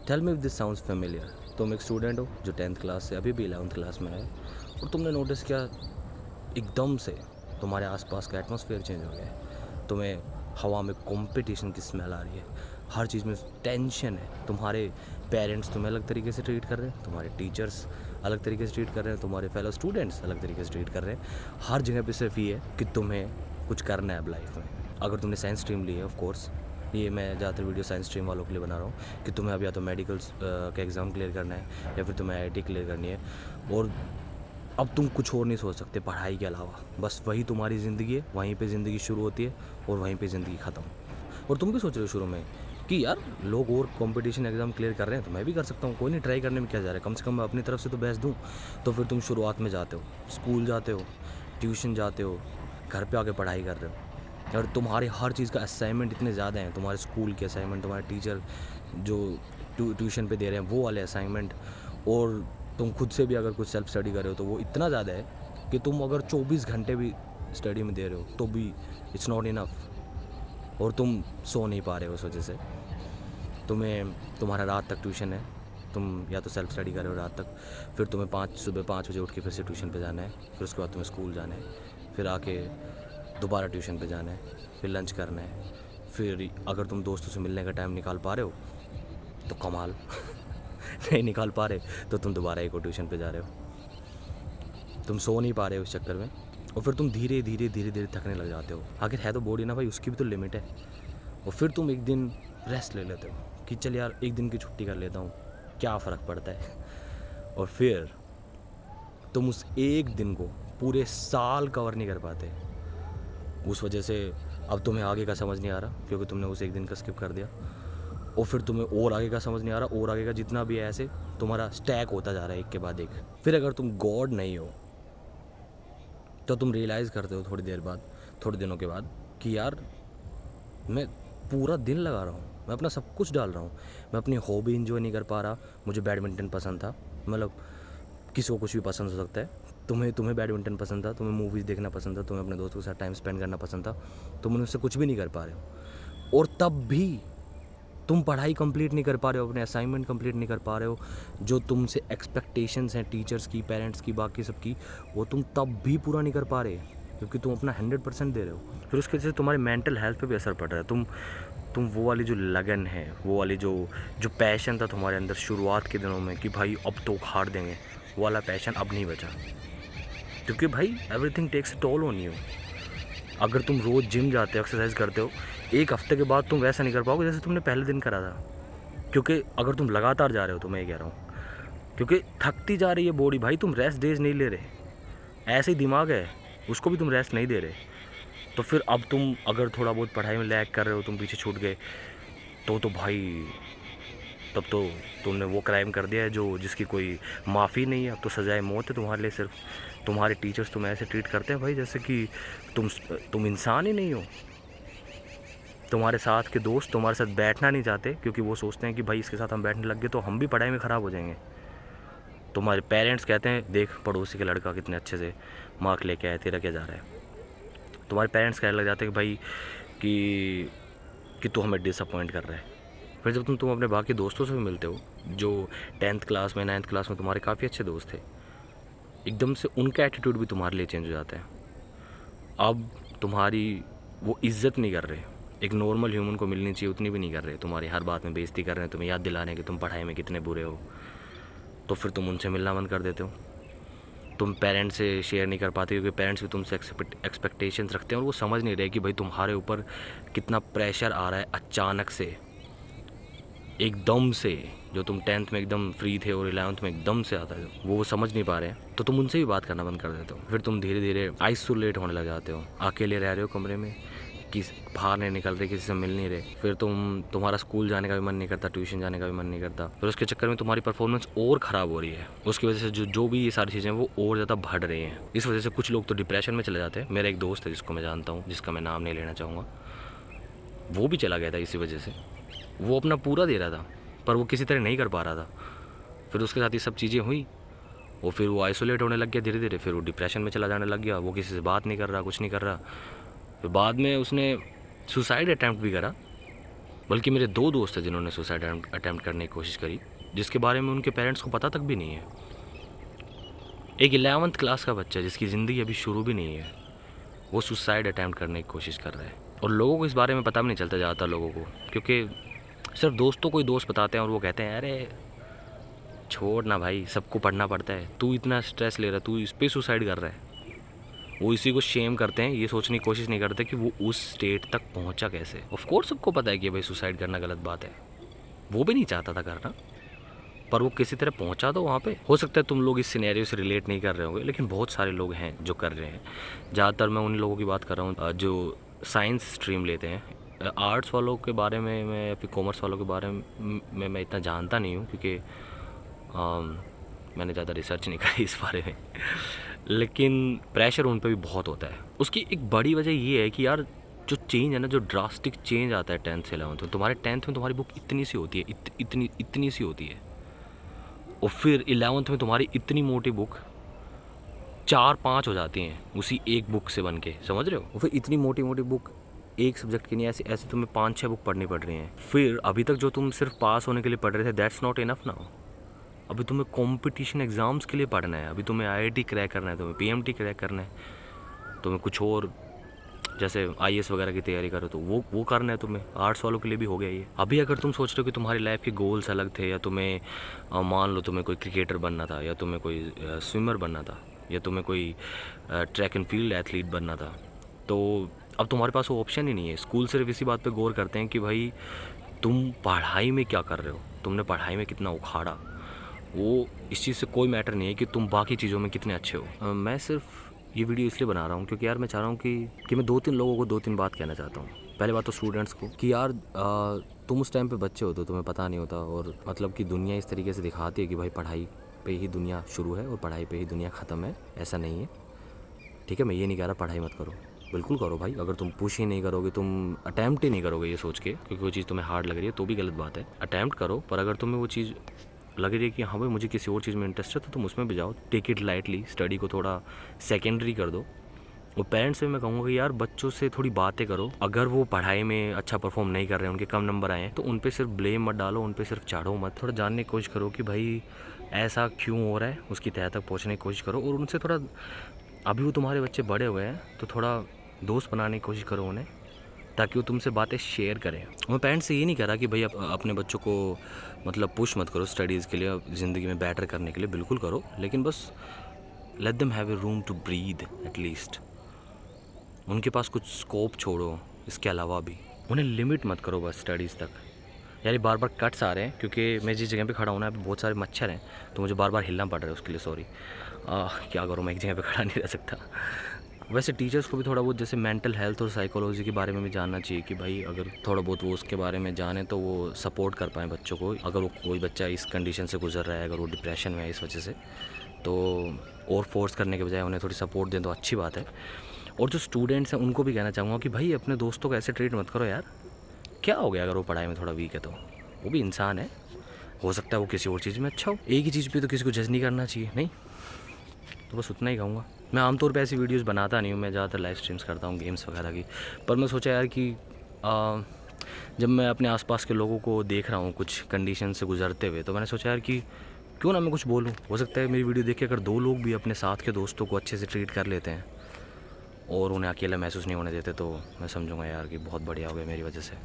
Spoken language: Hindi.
Tell me if this sounds familiar. तुम एक स्टूडेंट हो जो 10th क्लास से अभी भी 11th क्लास में है और तुमने नोटिस किया एकदम से तुम्हारे आसपास का एटमॉस्फेयर चेंज हो गया है। तुम्हें हवा में कंपटीशन की स्मेल आ रही है, हर चीज़ में टेंशन है। तुम्हारे पेरेंट्स तुम्हें अलग तरीके से ट्रीट कर रहे हैं, तुम्हारे टीचर्स अलग तरीके से ट्रीट कर रहे हैं, तुम्हारे फेलो स्टूडेंट्स अलग तरीके से ट्रीट कर रहे हैं। हर जगह पे सिर्फ ये है कि तुम्हें कुछ करना है अब लाइफ में। अगर तुमने साइंस स्ट्रीम ली है, ऑफ कोर्स ये मैं ज़्यादातर वीडियो साइंस स्ट्रीम वालों के लिए बना रहा हूँ कि तुम्हें अब या तो मेडिकल का एग्ज़ाम क्लियर करना है या फिर तुम्हें आईआईटी क्लियर करनी है, और अब तुम कुछ और नहीं सोच सकते पढ़ाई के अलावा। बस वही तुम्हारी ज़िंदगी है, वहीं पे ज़िंदगी शुरू होती है और वहीं पे ज़िंदगी ख़त्म। और तुम भी सोच रहे हो शुरू में कि यार लोग और कंपटीशन एग्ज़ाम क्लियर कर रहे हैं तो मैं भी कर सकता हूँ, कोई नहीं, ट्राई करने में क्या जा रहा है, कम से कम मैं अपनी तरफ से तो बेस्ट दूँ। तो फिर तुम शुरुआत में जाते हो, स्कूल जाते हो, ट्यूशन जाते हो, घर पे आके पढ़ाई कर रहे हो, और तुम्हारे हर चीज़ का असाइनमेंट इतने ज़्यादा हैं, तुम्हारे स्कूल के असाइनमेंट, तुम्हारे टीचर जो ट्यूशन पे दे रहे हैं वो वाले असाइनमेंट, और तुम खुद से भी अगर कुछ सेल्फ स्टडी कर रहे हो तो वो इतना ज़्यादा है कि तुम अगर 24 घंटे भी स्टडी में दे रहे हो तो भी इट्स नॉट इनफ, और तुम सो नहीं पा रहे हो उस वजह से। तुम्हारा रात तक ट्यूशन है, तुम या तो सेल्फ स्टडी कर रहे हो रात तक, फिर तुम्हें सुबह 5 बजे उठ के फिर से ट्यूशन पे जाना है, फिर उसके बाद तुम्हें स्कूल जाना है, फिर आके दोबारा ट्यूशन पे जाना है, फिर लंच करना है, फिर अगर तुम दोस्तों से मिलने का टाइम निकाल पा रहे हो तो कमाल नहीं निकाल पा रहे तो तुम दोबारा एक और ट्यूशन पे जा रहे हो। तुम सो नहीं पा रहे हो उस चक्कर में, और फिर तुम धीरे धीरे थकने लग जाते हो। आखिर है तो बॉडी ना भाई, उसकी भी तो लिमिट है। और फिर तुम एक दिन रेस्ट ले लेते हो कि चल यार एक दिन की छुट्टी कर लेता हूँ, क्या फ़र्क पड़ता है। और फिर तुम उस एक दिन को पूरे साल कवर नहीं कर पाते। उस वजह से अब तुम्हें आगे का समझ नहीं आ रहा क्योंकि तुमने उस एक दिन का स्किप कर दिया, और फिर तुम्हें और आगे का समझ नहीं आ रहा, और आगे का जितना भी है ऐसे तुम्हारा स्टैक होता जा रहा है एक के बाद एक। फिर अगर तुम गॉड नहीं हो तो तुम रियलाइज़ करते हो थोड़ी देर बाद, थोड़े दिनों के बाद, कि यार मैं पूरा दिन लगा रहा हूँ, मैं अपना सब कुछ डाल रहा हूँ, मैं अपनी हॉबी इंजॉय नहीं कर पा रहा। मुझे बैडमिंटन पसंद था, मतलब किसी को कुछ भी पसंद हो सकता है, तुम्हें बैडमिंटन पसंद था, तुम्हें मूवीज़ देखना पसंद था, तुम्हें अपने दोस्तों के साथ टाइम स्पेंड करना पसंद था, तुम उनसे कुछ भी नहीं कर पा रहे हो। और तब भी तुम पढ़ाई कंप्लीट नहीं कर पा रहे हो, अपने असाइनमेंट कंप्लीट नहीं कर पा रहे हो, जो तुमसे एक्सपेक्टेशंस हैं टीचर्स की, पेरेंट्स की, बाकी सब की, वो तुम तब भी पूरा नहीं कर पा रहे क्योंकि तुम अपना 100% दे रहे हो। फिर उसकी वजह से तुम्हारी मेंटल हेल्थ पे भी असर पड़ रहा है। तुम वो वाली जो लगन है, वो वाली जो पैशन था तुम्हारे अंदर शुरुआत के दिनों में कि भाई अब तो उखाड़ देंगे, वो वाला पैशन अब नहीं बचा, क्योंकि भाई everything takes a toll on you. अगर तुम रोज़ जिम जाते हो, एक्सरसाइज करते हो, एक हफ्ते के बाद तुम वैसा नहीं कर पाओगे जैसे तुमने पहले दिन करा था, क्योंकि अगर तुम लगातार जा रहे हो तो मैं ये कह रहा हूँ, क्योंकि थकती जा रही है बॉडी भाई, तुम रेस्ट डेज नहीं ले रहे, ऐसे ही दिमाग है उसको भी तुम रेस्ट नहीं दे रहे। तो फिर अब तुम अगर थोड़ा बहुत पढ़ाई में लैग कर रहे हो, तुम पीछे छूट गए, तो भाई तब तो तुमने वो क्राइम कर दिया है जिसकी कोई माफ़ी नहीं है। अब तो सज़ाए मौत है तुम्हारे लिए। सिर्फ तुम्हारे टीचर्स तुम्हें ऐसे ट्रीट करते हैं भाई जैसे कि तुम इंसान ही नहीं हो। तुम्हारे साथ के दोस्त तुम्हारे साथ बैठना नहीं चाहते क्योंकि वो सोचते हैं कि भाई इसके साथ हम बैठने लग गए तो हम भी पढ़ाई में ख़राब हो जाएंगे। तुम्हारे पेरेंट्स कहते हैं देख पड़ोसी का लड़का कितने अच्छे से मार्क लेके आया, तेरा क्या जा रहा है। तुम्हारे पेरेंट्स कहने लग जाते हैं कि भाई कि तू हमें डिसअपॉइंट कर रहा है। फिर जब तुम अपने बाकी दोस्तों से भी मिलते हो जो 10th क्लास में 9th क्लास में तुम्हारे काफ़ी अच्छे दोस्त थे, एकदम से उनका एटीट्यूड भी तुम्हारे लिए चेंज हो जाता है। अब तुम्हारी वो इज़्ज़त नहीं कर रहे, एक नॉर्मल ह्यूमन को मिलनी चाहिए उतनी भी नहीं कर रहे, तुम्हारी हर बात में बेइज्जती कर रहे हैं, तुम्हें याद दिला रहे हैं कि तुम पढ़ाई में कितने बुरे हो। तो फिर तुम उनसे मिलना बंद कर देते हो। तुम पेरेंट्स से शेयर नहीं कर पाते क्योंकि पेरेंट्स भी तुमसे एक्सपेक्टेशंस रखते हैं और वो समझ नहीं रहे कि भाई तुम्हारे ऊपर कितना प्रेशर आ रहा है अचानक से, एकदम से। जो तुम 10th में एकदम फ्री थे और 11th में एकदम से आता है, वो समझ नहीं पा रहे हैं, तो तुम उनसे भी बात करना बंद कर देते हो। फिर तुम धीरे धीरे आइसोलेट होने लग जाते हो, अकेले रह रहे हो कमरे में, बाहर नहीं निकल रहे, किसी से मिल नहीं रहे। फिर तुम्हारा स्कूल जाने का भी मन नहीं करता, ट्यूशन जाने का भी मन नहीं करता। फिर उसके चक्कर में तुम्हारी परफॉर्मेंस और ख़राब हो रही है। उसकी वजह से जो भी ये सारी चीज़ें वो और ज़्यादा बढ़ रही हैं। इस वजह से कुछ लोग तो डिप्रेशन में चले जाते हैं। मेरा एक दोस्त है जिसको मैं जानता हूँ, जिसका मैं नाम नहीं लेना चाहूँगा, वो भी चला गया था इसी वजह से। वो अपना पूरा दे रहा था पर वो किसी तरह नहीं कर पा रहा था। फिर उसके साथ ये सब चीज़ें हुई और फिर वो आइसोलेट होने लग गया धीरे धीरे। फिर वो डिप्रेशन में चला जाने लग गया, वो किसी से बात नहीं कर रहा, कुछ नहीं कर रहा। फिर बाद में उसने सुसाइड अटैम्प्ट भी करा, बल्कि मेरे 2 दोस्त हैं जिन्होंने सुसाइड अटेम्प्ट करने की कोशिश करी, जिसके बारे में उनके पेरेंट्स को पता तक भी नहीं है। एक 11th क्लास का बच्चा जिसकी ज़िंदगी अभी शुरू भी नहीं है, वो सुसाइड अटेम्प्ट करने की कोशिश कर रहा है। और लोगों को इस बारे में पता भी नहीं चलता ज़्यादातर लोगों को, क्योंकि सिर्फ दोस्तों को ही दोस्त बताते हैं और वो कहते हैं अरे छोड़ ना भाई, सबको पढ़ना पड़ता है, तू इतना स्ट्रेस ले रहा है, तू इस पर सुसाइड कर रहा है। वो इसी को शेम करते हैं, ये सोचने की कोशिश नहीं करते कि वो उस स्टेट तक पहुंचा कैसे। ऑफ कोर्स सबको पता है कि भाई सुसाइड करना गलत बात है, वो भी नहीं चाहता था करना, पर वो किसी तरह पहुंचा तो वहाँ पे। हो सकता है तुम लोग इस सिनेरियो से रिलेट नहीं कर रहे होंगे, लेकिन बहुत सारे लोग हैं जो कर रहे हैं। ज़्यादातर मैं उन लोगों की बात कर रहा हूँ जो साइंस स्ट्रीम लेते हैं। आर्ट्स वालों के बारे में मैं या फिर कॉमर्स वालों के बारे में मैं इतना जानता नहीं हूँ, क्योंकि मैंने ज़्यादा रिसर्च नहीं करी इस बारे में। लेकिन प्रेशर उन पे भी बहुत होता है। उसकी एक बड़ी वजह ये है कि यार जो चेंज है ना, जो ड्रास्टिक चेंज आता है 10th से 11th में। तुम्हारे 10th में तुम्हारी बुक इतनी सी होती है, इतनी सी होती है, और फिर 11th में तुम्हारी इतनी मोटी बुक 4-5 हो जाती हैं उसी एक बुक से बन के, समझ रहे हो। और फिर इतनी मोटी मोटी बुक एक सब्जेक्ट की नहीं, ऐसे तुम्हें 5-6 बुक पढ़नी पड़ रही हैं। फिर अभी तक जो तुम सिर्फ पास होने के लिए पढ़ रहे थे, दैट्स नॉट इनफ नाउ। अभी तुम्हें कंपटीशन एग्ज़ाम्स के लिए पढ़ना है, अभी तुम्हें IIT क्रैक करना है, तुम्हें PMT क्रैक करना है, तुम्हें कुछ और जैसे IAS वगैरह की तैयारी करो तो वो करना है तुम्हें। आर्ट्स वालों के लिए भी हो गया ये। अभी अगर तुम सोच रहे हो कि तुम्हारी लाइफ के गोल्स अलग थे, या तुम्हें मान लो तुम्हें कोई क्रिकेटर बनना था, या तुम्हें कोई स्विमर बनना था, या तुम्हें कोई ट्रैक एंड फील्ड एथलीट बनना था, तो अब तुम्हारे पास वो ऑप्शन ही नहीं है। स्कूल सिर्फ इसी बात पे गौर करते हैं कि भाई तुम पढ़ाई में क्या कर रहे हो, तुमने पढ़ाई में कितना उखाड़ा, वो इस चीज़ से कोई मैटर नहीं है कि तुम बाकी चीज़ों में कितने अच्छे हो। मैं सिर्फ ये वीडियो इसलिए बना रहा हूँ क्योंकि यार मैं चाह रहा हूँ कि मैं 2-3 लोगों को 2-3 बात कहना चाहता हूँ। पहले बात तो स्टूडेंट्स को कि यार तुम उस टाइम पे बच्चे हो तो तुम्हें पता नहीं होता, और मतलब कि दुनिया इस तरीके से दिखाती है कि भाई पढ़ाई पे ही दुनिया शुरू है और पढ़ाई पे ही दुनिया ख़त्म है। ऐसा नहीं है, ठीक है। मैं ये नहीं कह रहा पढ़ाई मत करो, बिल्कुल करो भाई। अगर तुम पुश ही नहीं करोगे, तुम अटैम्प्ट ही नहीं करोगे ये सोच के क्योंकि वो चीज़ तुम्हें हार्ड लग रही है, तो भी गलत बात है। अटैम्प्ट करो, पर अगर तुम्हें वो चीज़ लग रही है कि हाँ भाई मुझे किसी और चीज़ में इंटरेस्ट है, तो तुम उसमें भी जाओ। टेक इट लाइटली, स्टडी को थोड़ा सेकेंडरी कर दो। और पेरेंट्स से मैं कहूँगा कि यार बच्चों से थोड़ी बातें करो। अगर वो पढ़ाई में अच्छा परफॉर्म नहीं कर रहे हैं, उनके कम नंबर आए हैं, तो उन पे सिर्फ ब्लेम मत डालो, उन पे सिर्फ चाड़ो मत। थोड़ा जानने की कोशिश करो कि भाई ऐसा क्यों हो रहा है, उसकी तह तक पहुँचने की कोशिश करो। और उनसे थोड़ा, अभी वो तुम्हारे बच्चे बड़े हुए हैं तो थोड़ा दोस्त बनाने की कोशिश करो उन्हें, ताकि वो तुमसे बातें शेयर करें। मैं पेरेंट्स से ये नहीं कह रहा कि भाई अपने बच्चों को मतलब पुश मत करो स्टडीज़ के लिए, ज़िंदगी में बेटर करने के लिए, बिल्कुल करो, लेकिन बस let them have a room to breathe at least. उनके पास कुछ स्कोप छोड़ो, इसके अलावा भी उन्हें लिमिट मत करो बस स्टडीज़ तक। यार ये बार बार कट्स आ रहे हैं क्योंकि मैं जिस जगह पे खड़ा हूँ ना, बहुत सारे मच्छर हैं, तो मुझे बार बार हिलना पड़ रहा है, उसके लिए सॉरी। क्या करूँ, मैं एक जगह पे खड़ा नहीं रह सकता। वैसे टीचर्स को भी थोड़ा बहुत जैसे मेंटल हेल्थ और साइकोलॉजी के बारे में भी जानना चाहिए कि भाई अगर थोड़ा बहुत वो उसके बारे में जाने तो वो सपोर्ट कर पाएँ बच्चों को। अगर वो कोई बच्चा इस कंडीशन से गुजर रहा है, अगर वो डिप्रेशन में है इस वजह से, तो और फोर्स करने के बजाय उन्हें थोड़ी सपोर्ट दें तो अच्छी बात है। और जो स्टूडेंट्स हैं उनको भी कहना चाहूँगा कि भाई अपने दोस्तों को ऐसे ट्रीट मत करो यार। क्या हो गया अगर वो पढ़ाई में थोड़ा वीक है तो वो भी इंसान है, हो सकता है वो किसी और चीज़ में अच्छा हो। एक ही चीज़ पे तो किसी को जज नहीं करना चाहिए, नहीं। तो बस उतना ही कहूँगा। मैं आमतौर पे ऐसी वीडियोस बनाता नहीं हूँ, मैं ज़्यादातर लाइव स्ट्रीम्स करता हूँ गेम्स वगैरह की। पर मैं सोचा यार कि जब मैं अपने आसपास के लोगों को देख रहा हूँ कुछ कंडीशन से गुजरते हुए, तो मैंने सोचा यार कि क्यों ना मैं कुछ बोलूँ। हो सकता है मेरी वीडियो देख के अगर 2 लोग भी अपने साथ के दोस्तों को अच्छे से ट्रीट कर लेते हैं और उन्हें अकेला महसूस नहीं होने देते, तो मैं समझूंगा यार कि बहुत बढ़िया हो गया मेरी वजह से।